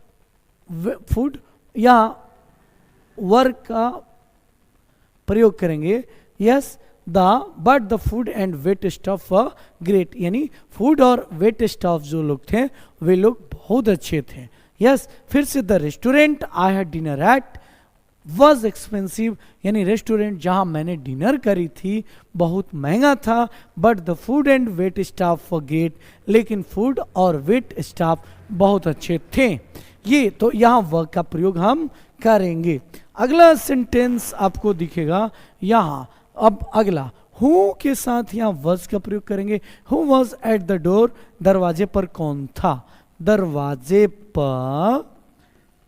food या वर्क का प्रयोग करेंगे, yes but the food and wait staff were great, यानी फूड और वेट स्टाफ जो लोग थे वे लोग बहुत अच्छे थे। यस, फिर से the restaurant I had dinner at was expensive, यानी रेस्टोरेंट जहां मैंने डिनर करी थी बहुत महंगा था, but the food and wait staff were great, लेकिन फूड और वेट स्टाफ बहुत अच्छे थे। ये तो यहाँ वर्क का प्रयोग हम करेंगे। अगला सेंटेंस आपको दिखेगा यहाँ, अब अगला हु के साथ यहाँ वॉज का प्रयोग करेंगे। Who was at the door, दरवाजे पर कौन था, दरवाजे पर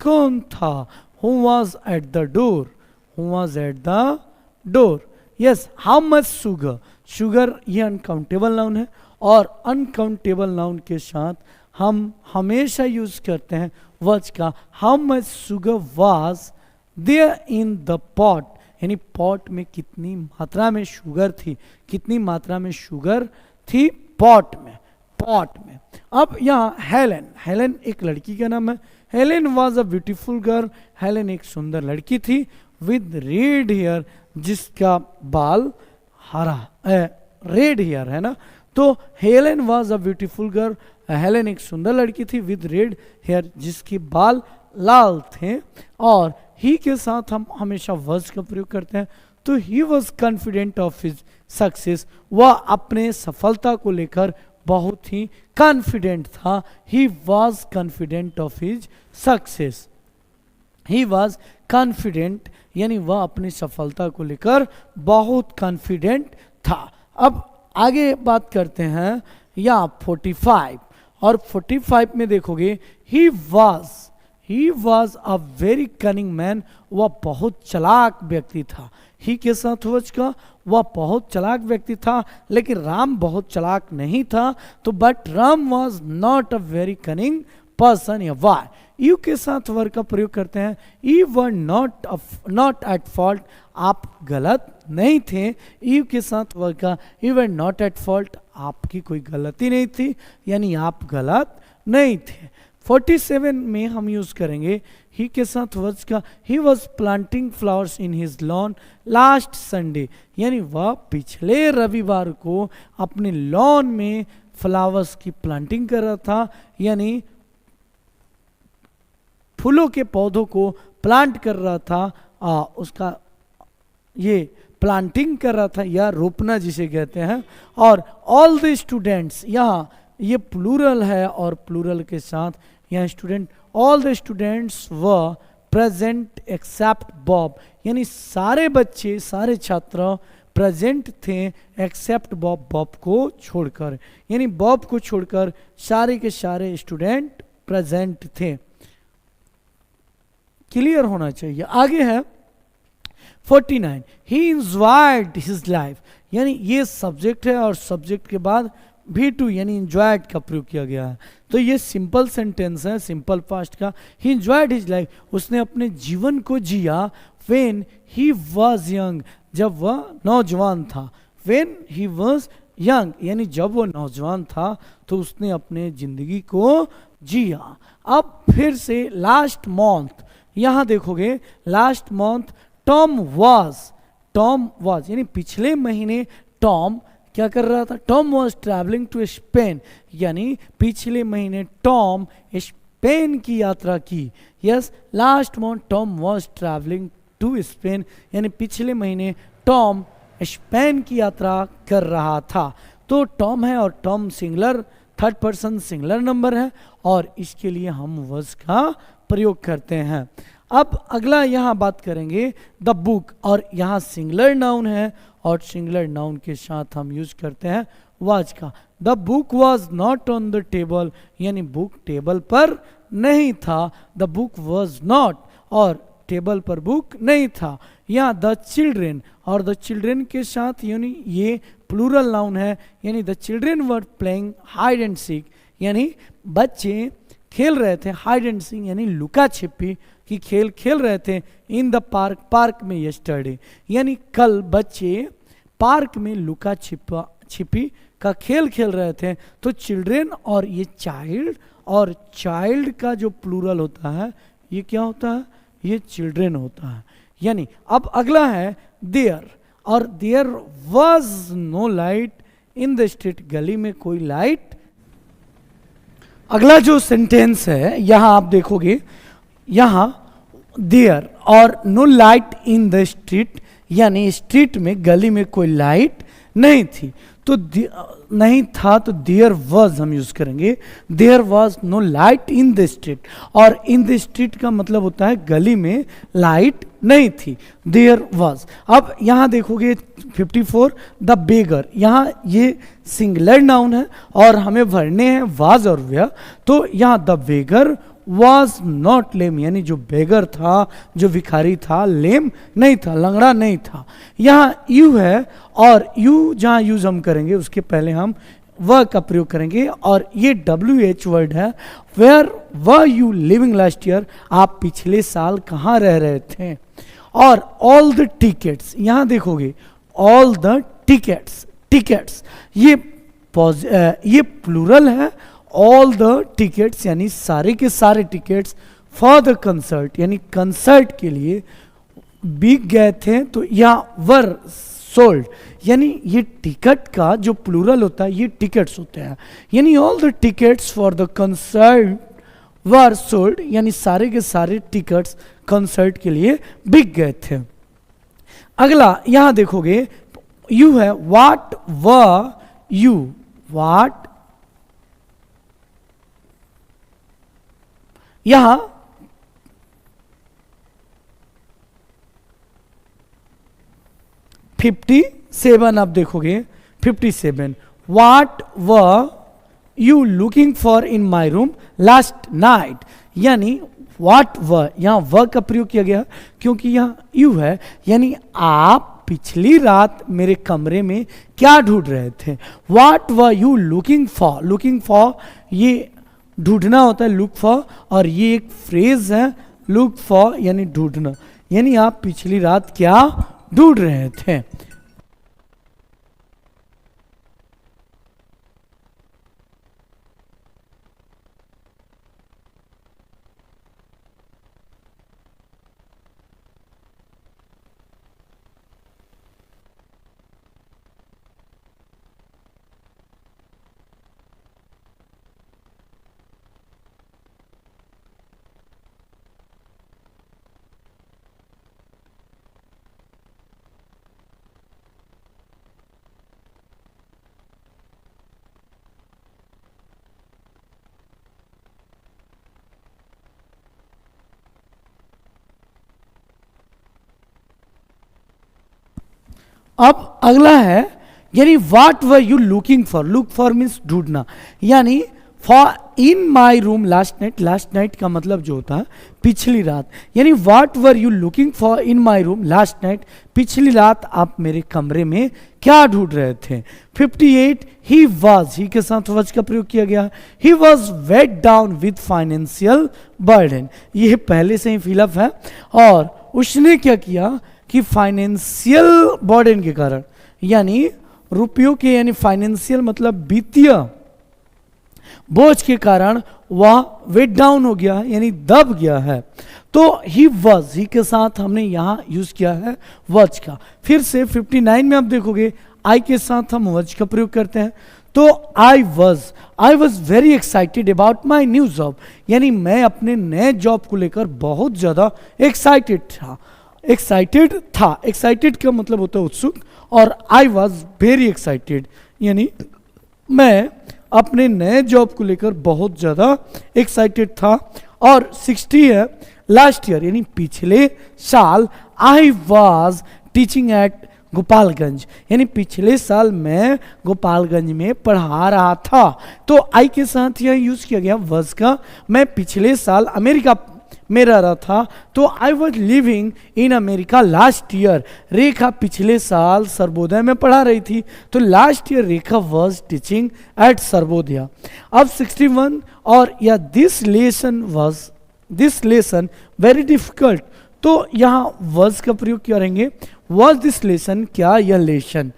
कौन था, who was at the door, who was at the door. Yes, how much sugar, sugar ये अनकाउंटेबल नाउन है, और अनकाउंटेबल नाउन के साथ हम हमेशा यूज करते हैं वॉज का। How much sugar was there in the pot, यानी पॉट में कितनी मात्रा में शुगर थी, कितनी मात्रा में शुगर थी पॉट में, पॉट में। अब यहाँ हेलेन, हेलेन एक लड़की का नाम है। Helen was a beautiful girl, Helen एक सुंदर लड़की थी, विद रेड हेयर, जिसका बाल हरा रेड हेयर है ना, तो Helen was a beautiful girl, Helen एक सुंदर लड़की थी, विद रेड हेयर, जिसके बाल लाल थे। और ही के साथ हम हमेशा वॉज का प्रयोग करते हैं, तो he was confident of his success, वह अपने सफलता को लेकर बहुत ही कॉन्फिडेंट था। He was confident of his success, he was confident, यानी वह अपनी सफलता को लेकर बहुत कॉन्फिडेंट था। अब आगे बात करते हैं या 45, और 45 में देखोगे he was a very cunning man, वह बहुत चालाक व्यक्ति था। ही के साथ वॉज का, वह बहुत चालाक व्यक्ति था, लेकिन राम बहुत चालाक नहीं था, तो but Ram was not a very cunning person या वाई। यू के साथ वर्ग का प्रयोग करते हैं, you were not at fault, आप गलत नहीं थे। यू के साथ वर्ग का, you were not at fault, आपकी कोई गलती नहीं थी, यानी आप गलत नहीं थे। 47 में हम यूज करेंगे ही के साथ वर्ड्स का, he was planting flowers in his lawn last Sunday, यानी वह पिछले रविवार को अपने लॉन में फ्लावर्स की प्लांटिंग कर रहा था, यानी फूलों के पौधों को प्लांट कर रहा था। उसका ये प्लांटिंग कर रहा था या रोपना जिसे कहते हैं। और ऑल द स्टूडेंट्स, यहाँ ये प्लूरल है और प्लूरल के साथ यहाँ student, all the students were present except Bob, यानी सारे बच्चे सारे छात्र प्रेजेंट थे एक्सेप्ट बॉब, बॉब को छोड़कर, यानी बॉब को छोड़कर सारे के सारे स्टूडेंट प्रेजेंट थे। क्लियर होना चाहिए। आगे है 49, ही इंजॉयड हिज लाइफ, यानी ये सब्जेक्ट है और सब्जेक्ट के बाद भी टू यानी इंजॉयड का प्रयोग किया गया है। तो ये सिंपल सेंटेंस है, सिंपल पास्ट का। ही इंजॉयड हिज लाइफ, उसने अपने जीवन को जिया। व्हेन ही वाज यंग, जब वह नौजवान था। व्हेन ही वाज यंग, यानी जब वो नौजवान था तो उसने अपने जिंदगी को जिया। अब फिर से लास्ट मंथ, यहां देखोगे लास्ट मंथ टॉम वाज यानी पिछले महीने टॉम क्या कर रहा था? Tom was travelling to Spain, यानी पिछले महीने टॉम स्पेन की यात्रा की। Yes, last month Tom was travelling to Spain, यानी पिछले महीने टॉम स्पेन की यात्रा कर रहा था। तो टॉम है और Tom singular, third person singular number है और इसके लिए हम वाज का प्रयोग करते हैं। अब अगला यहाँ बात करेंगे द बुक, और यहाँ सिंगुलर नाउन है और सिंगुलर नाउन के साथ हम यूज करते हैं वाज का। The book was not on the table, यानी बुक टेबल पर नहीं था। द बुक वॉज नॉट, और टेबल पर बुक नहीं था। यहाँ द चिल्ड्रेन, और द चिल्ड्रेन के साथ यानी ये प्लूरल नाउन है, यानी the children were playing hide and seek, यानी बच्चे खेल रहे थे हाइड एंड सीक यानी लुका छिपी की खेल खेल रहे थे इन द पार्क में यस्टरडे, यानी कल बच्चे पार्क में लुका छिपी का खेल खेल रहे थे। तो चिल्ड्रेन और ये चाइल्ड, और चाइल्ड का जो प्लूरल होता है ये क्या होता है? ये चिल्ड्रेन होता है। यानी अब अगला है देयर, और there was no light in the street, गली में कोई लाइट। अगला जो सेंटेंस है यहां आप देखोगे, यहां देयर और no light in the street, यानी स्ट्रीट में गली में कोई लाइट नहीं थी। तो नहीं था तो देयर वाज हम यूज करेंगे। There was no light in the street, और इन द स्ट्रीट का मतलब होता है गली में लाइट नहीं थी। There was. अब यहां देखोगे 54 द बेगर, यहां ये सिंगुलर नाउन है और हमें भरने हैं वाज और वेयर। तो यहां द बेगर वॉज नॉट लेम, यानी जो बेगर था, जो भिखारी था, लेम नहीं था, लंगड़ा नहीं था। यहाँ यू है और यू जहाँ यूज हम करेंगे उसके पहले हम वह का प्रयोग करेंगे, और ये WH वर्ड है। Where were you living last year, आप पिछले साल कहाँ रह रहे थे। और ऑल द टिकट्स, यहाँ देखोगे ऑल द टिकट्स ये प्लूरल है। ऑल द टिकट्स यानी सारे के सारे टिकट्स फॉर द कंसर्ट, यानी कंसर्ट के लिए बिक गए थे। तो यहाँ वर सोल्ड, यानी ये टिकट का जो प्लूरल होता है ये टिकट्स होते हैं, यानी all the tickets for the concert were sold, यानी सारे के सारे टिकट्स कंसर्ट के लिए बिक गए थे। अगला यहां देखोगे यू है व्हाट वर यू, व्हाट यहां 57 आप देखोगे 57 what were you looking for in my room last night, यानी व्हाट वर, यहां व का प्रयोग किया गया क्योंकि यहां यू है, यानी आप पिछली रात मेरे कमरे में क्या ढूंढ रहे थे। What were you looking for ये ढूंढना होता है लुक फॉर, और ये एक फ्रेज है लुक फॉर यानी ढूंढना, यानी आप पिछली रात क्या ढूंढ रहे थे। अब अगला है यानी what were you looking for, look for means ढूंढना, यानी for in my room last night का मतलब जो होता है पिछली रात, यानी what were you looking for in my room last night, पिछली रात आप मेरे कमरे में क्या ढूंढ रहे थे। 58 ही वॉज, ही के साथ वॉज का प्रयोग किया गया। He was weighed down with financial burden, यह पहले से ही फिलअप है और उसने क्या किया कि फाइनेंशियल बर्डन के कारण, यानी रुपयों के यानी फाइनेंशियल मतलब वित्तीय बोझ के कारण वह वेट डाउन हो गया यानी दब गया है। तो ही वॉज, ही के साथ हमने यहाँ यूज किया है वॉज का। फिर से 59 में आप देखोगे आई के साथ हम वॉज का प्रयोग करते हैं। तो I was very excited about my new job, यानी मैं अपने नए जॉब को लेकर बहुत ज़्यादा एक्साइटेड था। एक्साइटेड का मतलब होता है उत्सुक, और आई वॉज वेरी एक्साइटेड यानी मैं अपने नए जॉब को लेकर बहुत ज़्यादा एक्साइटेड था। और 60 है लास्ट ईयर यानी पिछले साल, I was teaching eight Gopalganj, यानी पिछले साल मैं गोपालगंज में पढ़ा रहा था। तो आई के साथ यह यूज किया गया वॉज का। मैं पिछले साल अमेरिका में रह रहा था, तो I was living in America last year. Rekha पिछले साल सर्वोदय में पढ़ा रही थी, तो last year Rekha was teaching at Sarvodaya. अब 61 और या दिस लेसन वेरी डिफिकल्ट, तो यहाँ वॉज का प्रयोग करेंगे। वॉज दिस लेसन, क्या यह lesson,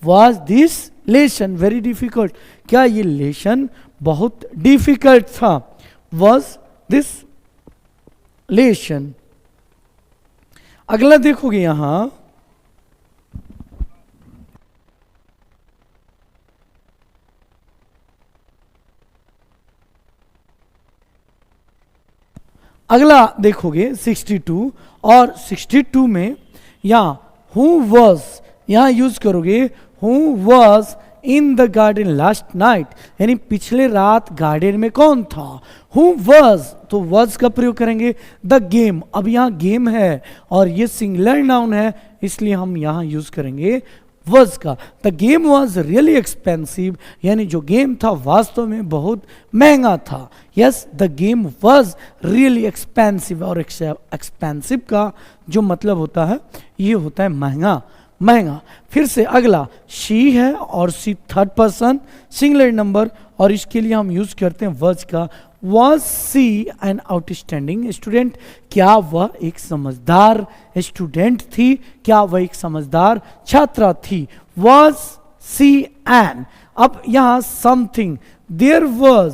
was this lesson very difficult, क्या ये लेसन बहुत डिफिकल्ट था। वॉज दिस लेशन। अगला देखोगे यहां, अगला देखोगे 62 और 62 में यहां हु वॉज, यहां यूज करोगे who was in the garden last night, यानी पिछले रात गार्डन में कौन था। हु वॉज, तो वॉज का प्रयोग करेंगे। द गेम, अब यहाँ गेम है और ये सिंगुलर नाउन है, इसलिए हम यहाँ यूज करेंगे वॉज का। The game was really expensive, यानी जो गेम था वास्तव में बहुत महंगा था। Yes, the game was really expensive, और एक्सपेंसिव का जो मतलब होता है ये होता है महंगा। फिर से अगला शी है और she third person singular number, और इसके लिए हम यूज करते हैं वॉज का। Was she an outstanding student, क्या वह एक समझदार स्टूडेंट थी, क्या वह एक समझदार छात्रा थी। वॉज सी एन, अब यहाँ something, there was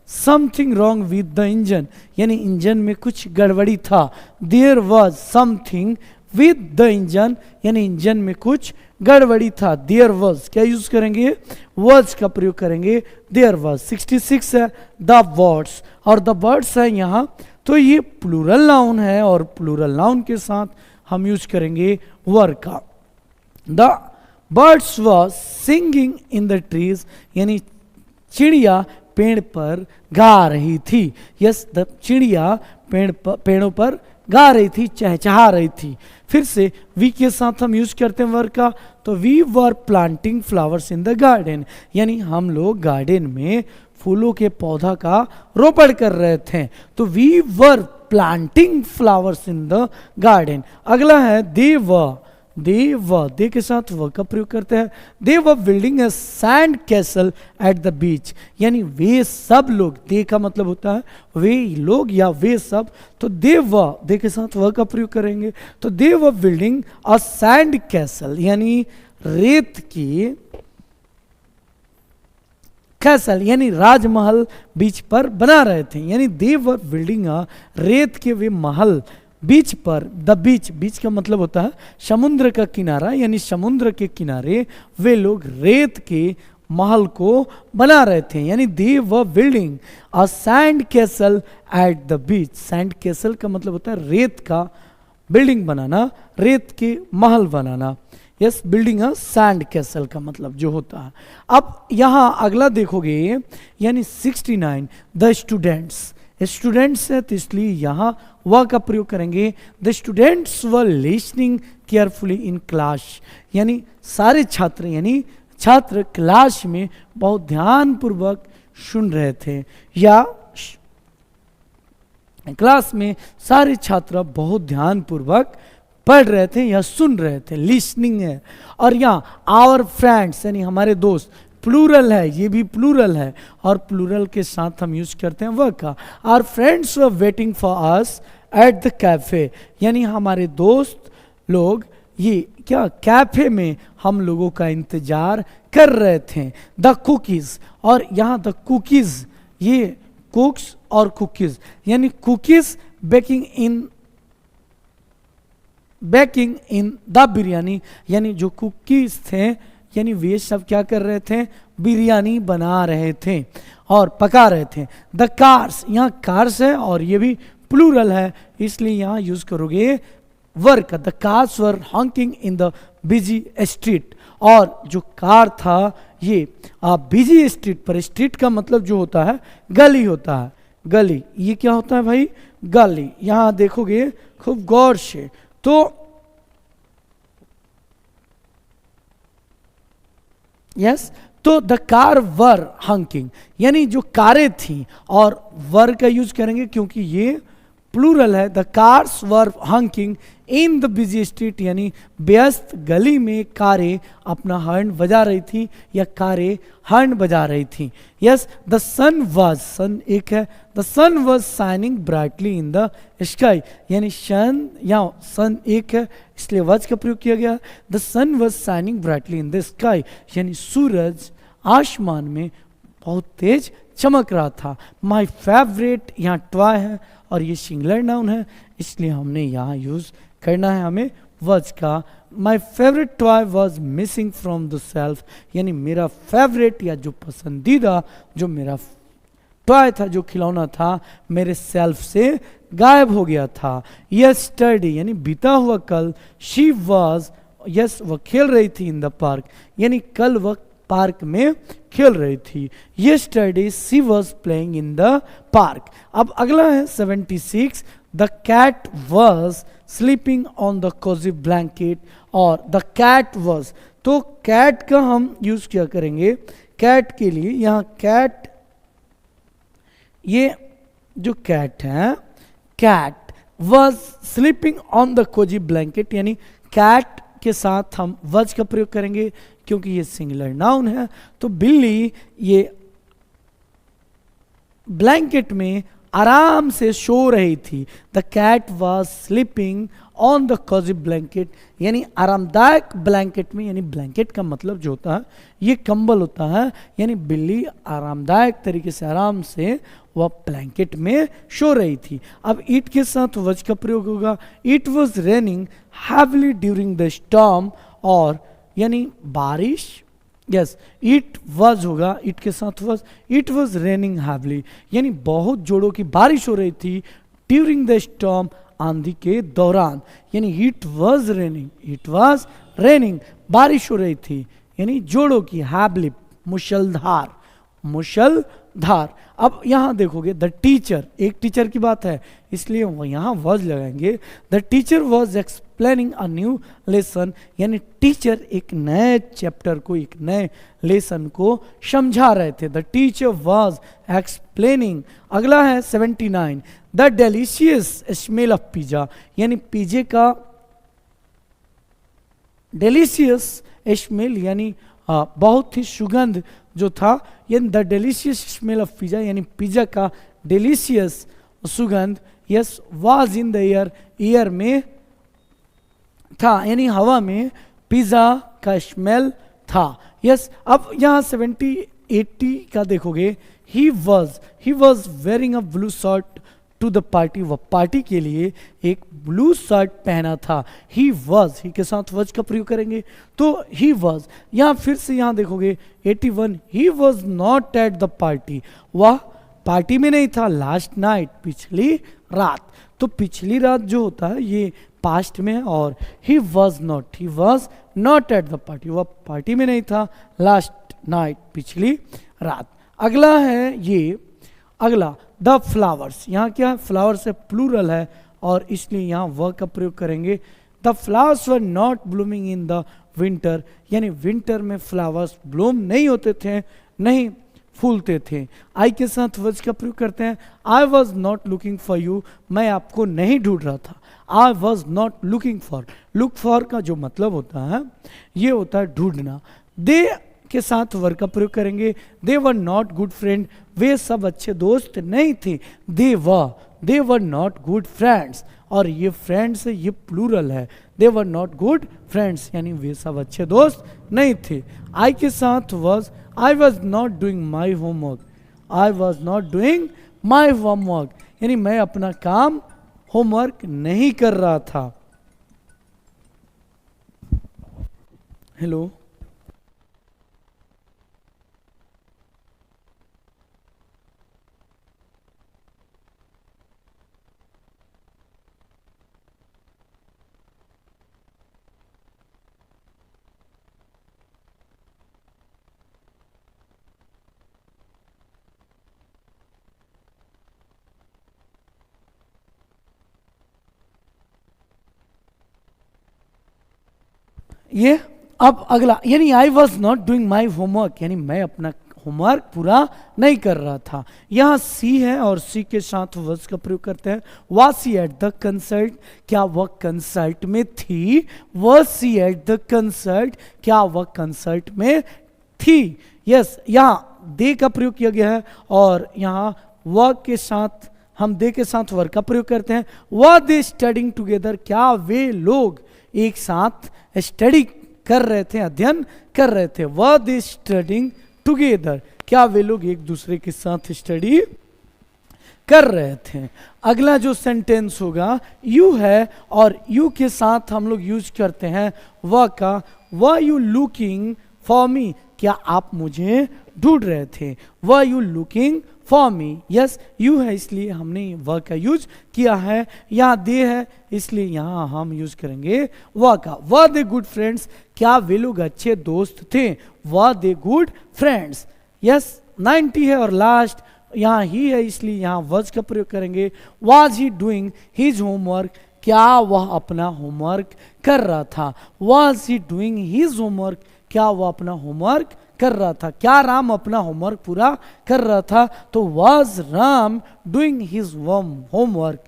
something wrong with the engine, यानी इंजन में कुछ गड़बड़ी था। There was something with the engine, यानी इंजन में कुछ गड़बड़ी था। देयर वॉज क्या यूज करेंगे, वॉज का प्रयोग करेंगे। There was. 66 है द वर्ड्स, और द वर्ड्स है यहाँ, तो ये प्लूरल नाउन है और प्लूरल नाउन के साथ हम यूज करेंगे वर का। The birds was singing in the trees, यानी चिड़िया पेड़ पर गा रही थी। यस, द चिड़िया पेड़ों पर गा रही थी, चहचहा रही थी। फिर से वी के साथ हम यूज करते हैं वर का, तो we were planting flowers in the garden, यानी हम लोग गार्डन में फूलों के पौधा का रोपण कर रहे थे। तो we were planting flowers in the garden. अगला है दे के साथ व का प्रयोग करते हैं। They were building a sand castle at the beach, यानी वे सब लोग, दे का मतलब होता है वे लोग या वे सब, तो दे के साथ व का प्रयोग करेंगे। तो they were building a sand castle, यानी रेत की कैसल, यानी राजमहल बीच पर बना रहे थे। यानी दे वर बिल्डिंग अ, रेत के वे महल बीच पर, द बीच का मतलब होता है समुद्र का किनारा, यानी समुद्र के किनारे वे लोग रेत के महल को बना रहे थे। यानी they were building a sand castle at the beach. Sand castle का मतलब होता है रेत का बिल्डिंग बनाना, रेत के महल बनाना। Yes, building a sand castle का मतलब जो होता है। अब यहाँ अगला देखोगे, यानी 69 द स्टूडेंट्स है, तो इसलिए यहाँ वह का प्रयोग करेंगे। The students were listening carefully in class, यानी सारे छात्र, यानी छात्र क्लास में बहुत ध्यानपूर्वक सुन रहे थे, या क्लास में सारे छात्र बहुत ध्यानपूर्वक पढ़ रहे थे या सुन रहे थे। लिसनिंग है। और यहाँ आवर फ्रेंड्स, यानी हमारे दोस्त, प्लूरल है, ये भी प्लूरल है, और प्लूरल के साथ हम यूज करते हैं वह का। Our friends were waiting for us at the cafe, यानी हमारे दोस्त लोग ये क्या कैफे में हम लोगों का इंतजार कर रहे थे। द कुकीज, और यहाँ द कुकीज, ये कुक्स और कुकीज यानी cookies baking in the biryani, यानी जो कुकीज थे यानी वे सब क्या कर रहे थे, बिरयानी बना रहे थे और पका रहे थे। द कार्स, यहाँ कार्स है और ये भी प्लूरल है इसलिए यहाँ यूज करोगे वर का। The cars were Hawking in the busy street, और जो कार था ये बिजी स्ट्रीट पर, स्ट्रीट का मतलब जो होता है गली होता है, गली, ये क्या होता है भाई, गली। यहां देखोगे खूब गौर से तो यस, तो द कार वर हंकिंग, यानी जो कारें थी, और वर का यूज करेंगे क्योंकि ये प्लूरल है। The cars were honking in the busy street, यानी व्यस्त गली में कारें अपना हॉर्न बजा रही थी या कारें हॉर्न बजा रही थी। Yes, the sun was, sun एक है, the sun was shining brightly in the sky, यानी सन, यहाँ सन एक है इसलिए वाज का प्रयोग किया गया। The sun was shining brightly in the sky, यानी सूरज आसमान में बहुत तेज चमक रहा था। माई फेवरेट, यहाँ टॉय है और ये सिंगुलर नाउन है इसलिए हमने यहाँ यूज करना है हमें वॉज का। My favourite toy was missing from the self, यानी मेरा फेवरेट या जो पसंदीदा जो मेरा टॉय था, जो खिलौना था, मेरे सेल्फ से गायब हो गया था। यस्टरडे, यानी बीता हुआ कल, शी वॉज, यस वह खेल रही थी इन द पार्क, यानी कल वह पार्क में खेल रही थी। Yesterday she was playing in the park. अब अगला है 76, the cat was sleeping on the cosy blanket, और द कैट वॉज, तो कैट का हम यूज क्या करेंगे कैट के लिए, यहाँ कैट, ये जो कैट है, cat was sleeping on the cosy blanket, यानी कैट के साथ हम वज का प्रयोग करेंगे क्योंकि ये सिंगुलर नाउन है। तो बिल्ली ये ब्लैंकेट में आराम से सो रही थी। The cat was sleeping on the cosy blanket, यानी आरामदायक ब्लैंकेट में, यानी ब्लैंकेट का मतलब जो होता है ये कंबल होता है, यानी बिल्ली आरामदायक तरीके से आराम से वह ब्लैंकेट में सो रही थी। अब इट के साथ वज का प्रयोग होगा। It was raining heavily during the storm, और यानी बारिश, यस इट वॉज होगा, इट के साथ was, it was raining heavily, यानी बहुत जोरों की बारिश हो रही थी। ड्यूरिंग द स्टॉर्म, आंधी के दौरान, यानी it was raining, it was raining, बारिश हो रही थी, यानी जोड़ों की, हैवली मूसलाधार, मूसलाधार। अब यहाँ देखोगे द टीचर, एक टीचर की बात है इसलिए वो यहाँ वॉज लगाएंगे। The teacher was explaining a new lesson, यानी टीचर एक नए चैप्टर को, एक नए लेसन को समझा रहे थे। The teacher was explaining. अगला है 79, the delicious smell of pizza, यानी पिज्जे का डेलिशियस स्मेल, यानी बहुत ही सुगंध जो था, यानी the delicious smell of pizza, यानी पिज्जा का डेलिशियस सुगंध, yes was in the air, air में था, यानी हवा में पिज्जा का स्मेल था। यस, अब यहाँ 70 80 का देखोगे, he was wearing a blue shirt to the party, वह पार्टी के लिए एक ब्लू शर्ट पहना था। ही वॉज, ही के साथ वॉज का प्रयोग करेंगे तो ही वॉज। यहाँ फिर से यहाँ देखोगे 81, he was not at the party, वह पार्टी में नहीं था। लास्ट नाइट, पिछली रात, तो पिछली रात जो होता है ये पास्ट में है, और he was not at the party, वह पार्टी में नहीं था। लास्ट नाइट, पिछली रात। अगला है ये, अगला द फ्लावर्स, यहाँ क्या फ्लावर्स है, प्लूरल है और इसलिए यहाँ वह का प्रयोग करेंगे। The flowers were not blooming in the winter, यानी विंटर में फ्लावर्स ब्लूम नहीं होते थे, नहीं फूलते थे। आई के साथ वज का प्रयोग करते हैं। I was not looking for you, मैं आपको नहीं ढूंढ रहा था। I was not looking for, look for का जो मतलब होता है ये होता है ढूंढना। दे के साथ वर का प्रयोग करेंगे। They were not good friend, वे सब अच्छे दोस्त नहीं थे। दे वर नॉट गुड फ्रेंड्स, और ये फ्रेंड्स है, ये प्लूरल है। They were not good friends, यानी वे सब अच्छे दोस्त नहीं थे। आई के साथ was, I was not doing my homework, I was not doing my homework, यानी मैं अपना काम होमवर्क नहीं कर रहा था। हेलो, ये अब अगला, यानी I was not doing my homework, यानी मैं अपना होमवर्क पूरा नहीं कर रहा था। यहाँ सी है और सी के साथ वर्स का प्रयोग करते हैं। Was she at the concert, क्या वह कंसर्ट में थी? Was she at the concert, क्या वह कंसर्ट में थी? यस, यहाँ दे का प्रयोग किया गया है और यहाँ वह के साथ हम दे के साथ वर का प्रयोग करते हैं। वर दे स्टडिंग टुगेदर, क्या वे लोग एक साथ स्टडी कर रहे थे, अध्ययन कर रहे थे? वर दे स्टडिंग टुगेदर, क्या वे लोग एक दूसरे के साथ स्टडी कर रहे थे? अगला जो सेंटेंस होगा यू है और यू के साथ हम लोग यूज करते हैं वह का। Were you looking for me, क्या आप मुझे ढूंढ रहे थे? Were you looking for me, yes you है इसलिए हमने वह का यूज किया है। यहाँ दे है इसलिए यहाँ हम यूज करेंगे वह का। वर दे गुड फ्रेंड्स, क्या वे लोग अच्छे दोस्त थे? Were they good friends, yes 90 है और लास्ट यहाँ ही है इसलिए यहाँ वॉज का प्रयोग करेंगे। Was he doing his homework, क्या वह अपना होमवर्क कर रहा था? Was he doing his homework, क्या वह अपना होमवर्क कर रहा था? क्या राम अपना होमवर्क पूरा कर रहा था? तो was Ram doing his homework,